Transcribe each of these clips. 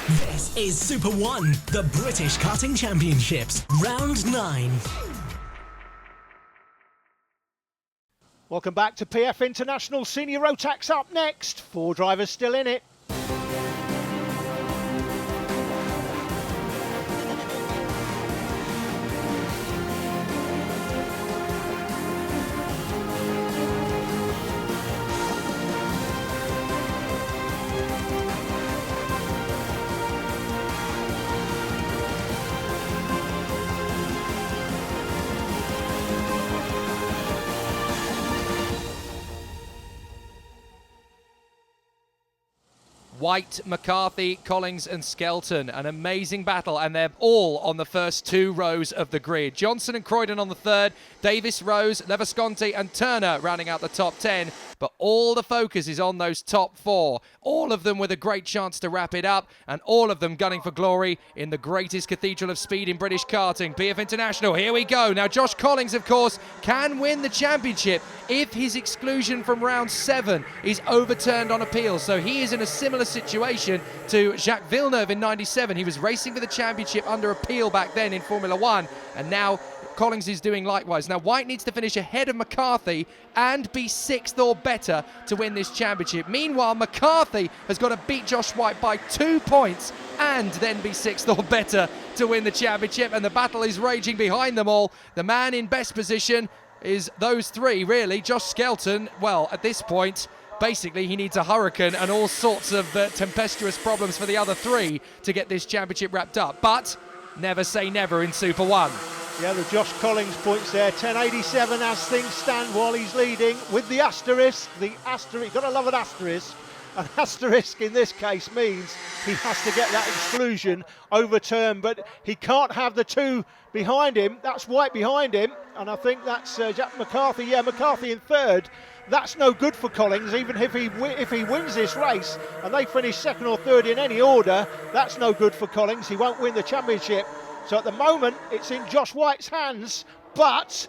This is Super 1, the British Karting Championships, Round 9. Welcome back to PF International. Senior Rotax up next. 4 drivers still in it. White, McCarthy, Collins and Skelton. An amazing battle, and they're all on the first 2 rows of the grid. Johnson and Croydon on the 3rd, Davis, Rose, Levisconti and Turner rounding out the top 10. But all the focus is on those top 4. All of them with a great chance to wrap it up, and all of them gunning for glory in the greatest cathedral of speed in British karting, PF International. Here we go. Now, Josh Collins, of course, can win the championship if his exclusion from round 7 is overturned on appeal. So he is in a similar situation to Jacques Villeneuve in '97. He was racing for the championship under appeal back then in Formula 1, and now Collins is doing likewise. Now, White needs to finish ahead of McCarthy and be 6th or better to win this championship. Meanwhile, McCarthy has got to beat Josh White by 2 points and then be 6th or better to win the championship, and the battle is raging behind them all. The man in best position is those 3, really. Josh Skelton, well, at this point, basically he needs a hurricane and all sorts of tempestuous problems for the other 3 to get this championship wrapped up. But never say never in Super 1. Yeah, the Josh Collins points there, 10.87 as things stand while he's leading with the asterisk. You've got to love an asterisk. An asterisk in this case means he has to get that exclusion overturned, but he can't have the 2 behind him. That's White behind him, and I think that's Jack McCarthy. Yeah, McCarthy in 3rd. That's no good for Collins, even if he wins this race and they finish 2nd or 3rd in any order. That's no good for Collins. He won't win the championship. So at the moment, it's in Josh White's hands, but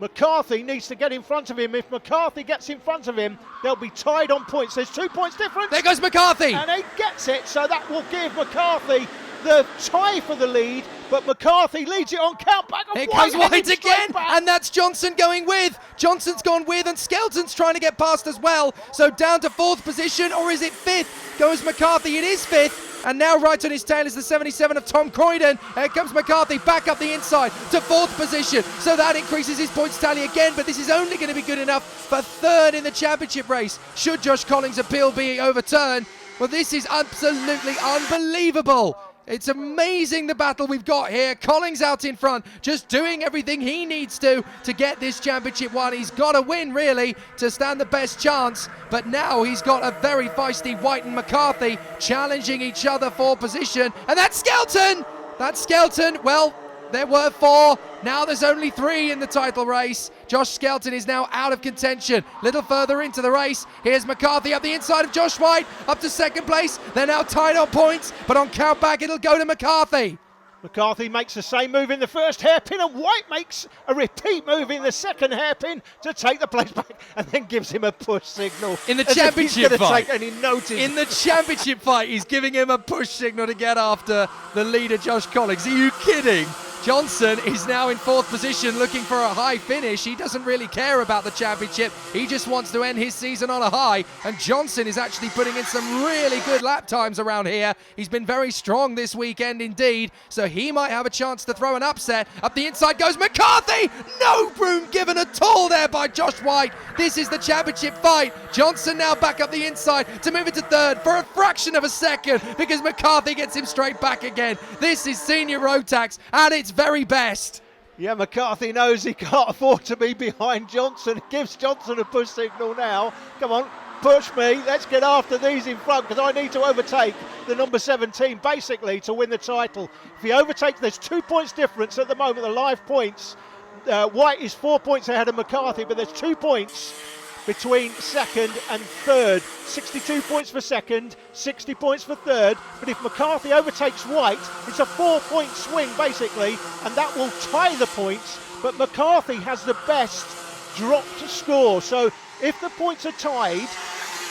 McCarthy needs to get in front of him. If McCarthy gets in front of him, they'll be tied on points. There's 2 points difference. There goes McCarthy. And he gets it, so that will give McCarthy the tie for the lead, but McCarthy leads it on count back. Here comes White again, and that's Johnson going with. Johnson's gone with, and Skelton's trying to get past as well. So down to 4th position, or is it 5th? Goes McCarthy, it is 5th. And now right on his tail is the 77 of Tom Croydon. Here comes McCarthy back up the inside to 4th position. So that increases his points tally again, but this is only going to be good enough for 3rd in the championship race. Should Josh Collins' appeal be overturned? Well, this is absolutely unbelievable. It's amazing the battle we've got here. Collins out in front, just doing everything he needs to get this championship won. He's got to win, really, to stand the best chance. But now he's got a very feisty White and McCarthy challenging each other for position. And that's Skelton! That's Skelton. Well, there were 4. Now there's only 3 in the title race. Josh Skelton is now out of contention. Little further into the race. Here's McCarthy up the inside of Josh White, up to 2nd place. They're now tied on points, but on count back it'll go to McCarthy. McCarthy makes the same move in the first hairpin, and White makes a repeat move in the second hairpin to take the place back, and then gives him a push signal. In the championship fight. Take any notice. In the championship fight, he's giving him a push signal to get after the leader, Josh Collins. Are you kidding? Johnson is now in 4th position looking for a high finish. He doesn't really care about the championship. He just wants to end his season on a high. And Johnson is actually putting in some really good lap times around here. He's been very strong this weekend indeed. So he might have a chance to throw an upset. Up the inside goes McCarthy. No room given at all there by Josh White. This is the championship fight. Johnson now back up the inside to move into 3rd for a fraction of a second because McCarthy gets him straight back again. This is Senior Rotax at its very best. Yeah, McCarthy knows he can't afford to be behind Johnson. Gives Johnson a push signal now. Come on, push me. Let's get after these in front because I need to overtake the number 17 basically to win the title. If he overtakes, there's 2 points difference at the moment, the live points. White is 4 points ahead of McCarthy, but there's 2 points between 2nd and 3rd. 62 points for 2nd, 60 points for 3rd. But if McCarthy overtakes White, it's a 4-point swing basically, and that will tie the points. But McCarthy has the best drop to score. So if the points are tied,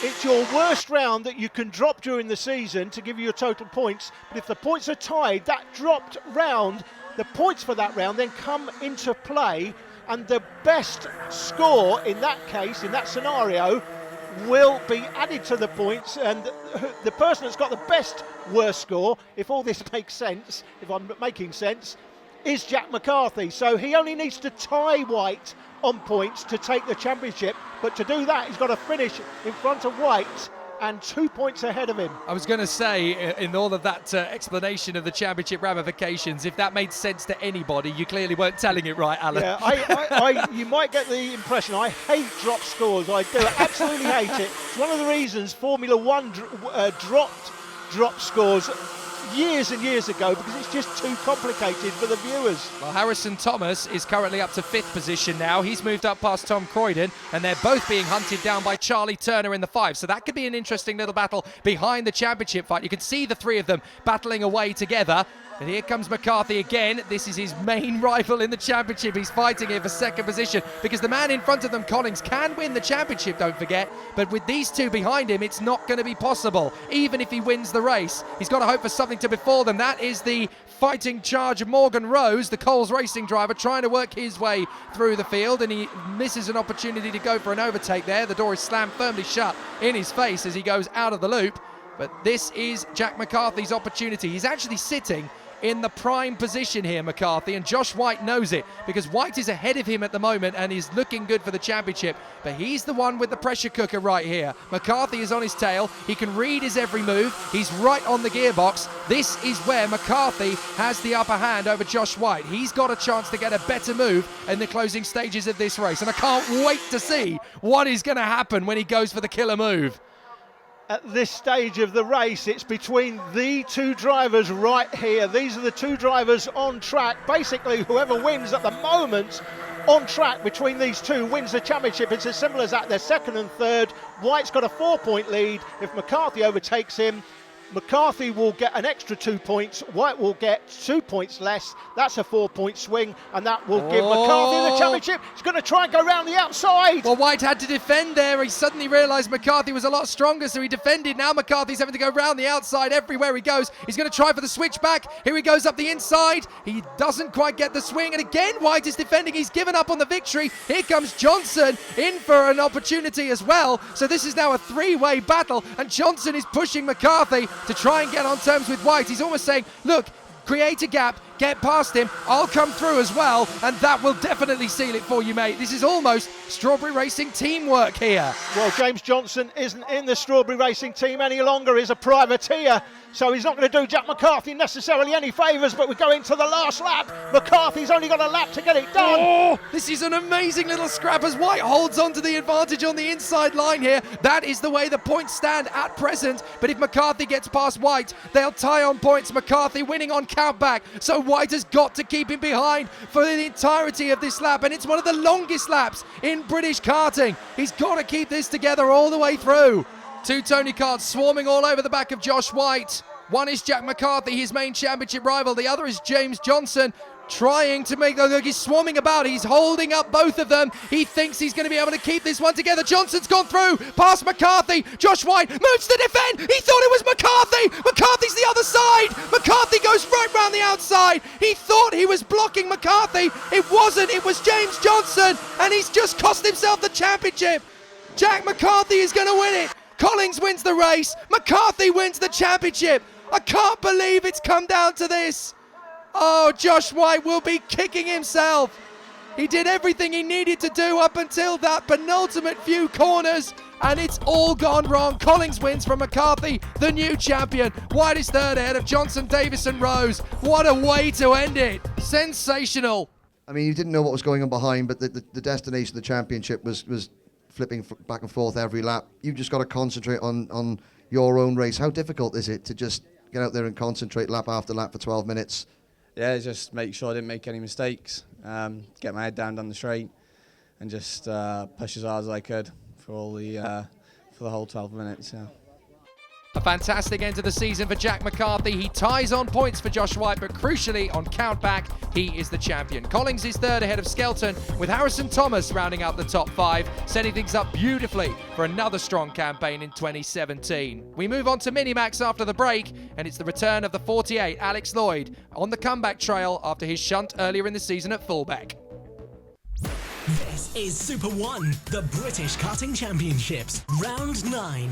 It's your worst round that you can drop during the season to give you your total points. But if the points are tied, that dropped round, the points for that round then come into play, and the best score in that case, in that scenario, will be added to the points, and the person that's got the best worst score, if all this makes sense, if I'm making sense, is Jack McCarthy. So he only needs to tie White on points to take the championship, but to do that he's got to finish in front of White and 2 points ahead of him. I was going to say, in all of that explanation of the championship ramifications, if that made sense to anybody, you clearly weren't telling it right, Alan. Yeah, you might get the impression I hate drop scores. I do absolutely hate it. It's one of the reasons Formula One dropped drop scores years and years ago, because it's just too complicated for the viewers. Well, Harrison Thomas is currently up to 5th position now. He's moved up past Tom Croydon, and they're both being hunted down by Charlie Turner in the 5. So that could be an interesting little battle behind the championship fight. You can see the three of them battling away together. And here comes McCarthy again. This is his main rival in the championship. He's fighting here for 2nd position, because the man in front of them, Collins, can win the championship, don't forget. But with these two behind him, it's not going to be possible. Even if he wins the race, he's got to hope for something to befall them. That is the fighting charge of Morgan Rose, the Coles racing driver, trying to work his way through the field, and he misses an opportunity to go for an overtake there. The door is slammed firmly shut in his face as he goes out of the loop. But this is Jack McCarthy's opportunity. He's actually sitting in the prime position here, McCarthy, and Josh White knows it, because White is ahead of him at the moment and is looking good for the championship, but he's the one with the pressure cooker right here. McCarthy is on his tail. He can read his every move. He's right on the gearbox. This is where McCarthy has the upper hand over Josh White. He's got a chance to get a better move in the closing stages of this race, and I can't wait to see what is going to happen when he goes for the killer move. At this stage of the race, it's between the two drivers right here. These are the two drivers on track. Basically, whoever wins at the moment on track between these two wins the championship. It's as simple as that. They're 2nd and 3rd. White's got a 4-point lead. If McCarthy overtakes him, McCarthy will get an extra 2 points. White will get 2 points less. That's a 4-point swing, and that will give McCarthy the championship. He's going to try and go round the outside. Well, White had to defend there. He suddenly realised McCarthy was a lot stronger, so he defended. Now McCarthy's having to go round the outside everywhere he goes. He's going to try for the switchback. Here he goes up the inside. He doesn't quite get the swing, and again White is defending. He's given up on the victory. Here comes Johnson in for an opportunity as well. So this is now a 3-way battle, and Johnson is pushing McCarthy to try and get on terms with White. He's almost saying, look, create a gap, get past him, I'll come through as well, and that will definitely seal it for you, mate. This is almost Strawberry Racing teamwork here. Well, James Johnson isn't in the Strawberry Racing team any longer. He's a privateer, so he's not going to do Jack McCarthy necessarily any favours, but we go into the last lap. McCarthy's only got a lap to get it done. Oh, this is an amazing little scrap as White holds on to the advantage on the inside line here. That is the way the points stand at present, but if McCarthy gets past White, they'll tie on points. McCarthy winning on countback, so White has got to keep him behind for the entirety of this lap, and it's one of the longest laps in British karting. He's got to keep this together all the way through. Two Tony Karts swarming all over the back of Josh White. One is Jack McCarthy, his main championship rival. The other is James Johnson, trying to make look. He's swarming about. He's holding up both of them. He thinks he's going to be able to keep this one together. Johnson's gone through past McCarthy. Josh White moves to defend. He thought it was McCarthy. McCarthy's the other side. McCarthy goes right round the outside. He thought he was blocking McCarthy. It wasn't. It was James Johnson, and he's just cost himself the championship. Jack McCarthy is going to win it. Collins wins the race. McCarthy wins the championship. I can't believe it's come down to this. Oh, Josh White will be kicking himself. He did everything he needed to do up until that penultimate few corners, and it's all gone wrong. Collins wins from McCarthy, the new champion. White is third ahead of Johnson, Davis and Rose. What a way to end it. Sensational. I mean, you didn't know what was going on behind, but the destination of the championship was flipping back and forth every lap. You've just got to concentrate on your own race. How difficult is it to just get out there and concentrate lap after lap for 12 minutes? Yeah, just make sure I didn't make any mistakes, get my head down the straight, and just push as hard as I could for all the for the whole 12 minutes. Yeah. A fantastic end to the season for Jack McCarthy. He ties on points for Josh White, but crucially on countback, he is the champion. Collins is third ahead of Skelton, with Harrison Thomas rounding out the top 5, setting things up beautifully for another strong campaign in 2017. We move on to Minimax after the break, and it's the return of the 48, Alex Lloyd, on the comeback trail after his shunt earlier in the season at fullback. This is Super 1, the British Karting Championships, round 9.